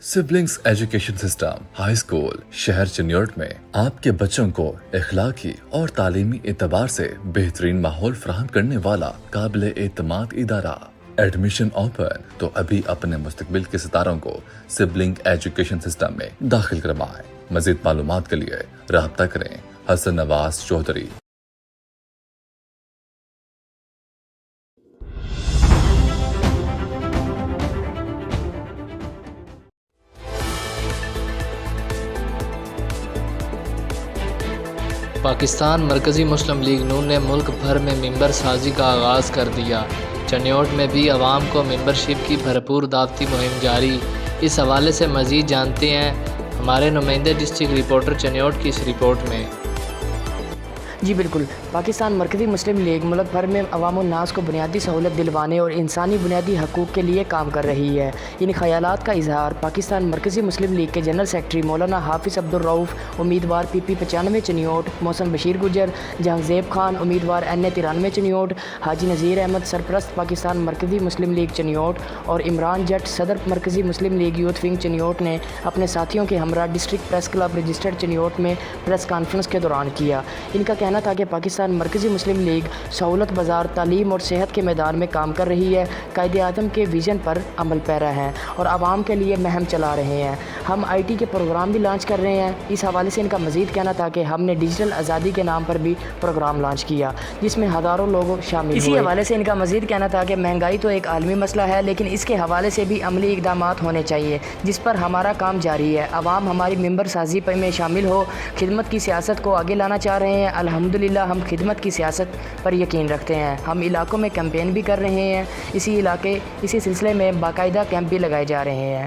Siblings education system high school शहर चिन्योट में आपके बच्चों को इखलाकी और तालीमी एतबार से बेहतरीन माहौल फराहम करने वाला काबिल एतमाद इदारा। एडमिशन ओपन, तो अभी अपने मुस्तकबिल के सितारों को सिबलिंग एजुकेशन सिस्टम में दाखिल करवाएं। मजीद मालूमात के लिए राब्ता करें हसन नवाज चौधरी। पाकिस्तान मरकज़ी मुस्लिम लीग नून ने मुल्क भर में मिंबर साजी का आगाज़ कर दिया। चन्योट में भी अवाम को मेंबरशिप की भरपूर दावती मुहिम जारी। इस हवाले से मज़ीद जानते हैं हमारे नुमाइंदे डिस्ट्रिक्ट रिपोर्टर चन्योट की इस रिपोर्ट में। जी बिल्कुल, पाकिस्तान मरकज़ी मुस्लिम लीग मुल्क भर में अवाम उन्नास को बुनियादी सहूलत दिलवाने और इंसानी बुनियादी हकूक़ के लिए काम कर रही है। इन ख़यालात का इजहार पाकिस्तान मरकज़ी मुस्लिम लीग के जनरल सेक्रेटरी मौलाना हाफिज़ अब्दुल रऊफ़, उम्मीदवार PP 95 चन्योट, मौसम बशीर गुजर, जहांगज़ेब खान, उम्मीदवार NA 93 चन्योट, हाजी नज़ीर अहमद, सरपरस्त पाकिस्तान मरकज़ी मुस्लिम लीग चन्योट, और इमरान जट, सदर मरकज़ी मुस्लिम लीग यूथ विंग चन्योट ने अपने साथियों के हमरा district press club registered Chiniot में प्रेस कॉन्फ्रेंस के दौरान किया। इनका कहना था कि पाकिस्तान मरकज़ी मुस्लिम लीग सहूलत बाज़ार, तालीम और सेहत के मैदान में काम कर रही है, कायदे-ए-आज़म के विज़न पर अमल पैरा हैं और आवाम के लिए मुहिम चला रहे हैं। हम IT के प्रोग्राम भी लॉन्च कर रहे हैं। इस हवाले से इनका मज़ीद कहना था कि हमने डिजिटल आज़ादी के नाम पर भी प्रोग्राम लॉन्च किया जिसमें हज़ारों लोग शामिल हुए। इसी हवाले से इनका मज़ीद कहना था कि महंगाई तो एक आलमी मसला है, लेकिन इसके हवाले से भी अमली इक़दामात होने चाहिए जिस पर हमारा काम जारी है। आवाम हमारी मेंबर साजी में शामिल हो, खिदमत की सियासत को आगे लाना चाह रहे हैं। अल्हम्दुलिल्लाह हम खिदमत की सियासत पर यकीन रखते हैं। हम इलाकों में कैंपेन भी कर रहे हैं। इसी सिलसिले में बाकायदा कैंप भी लगाए जा रहे हैं।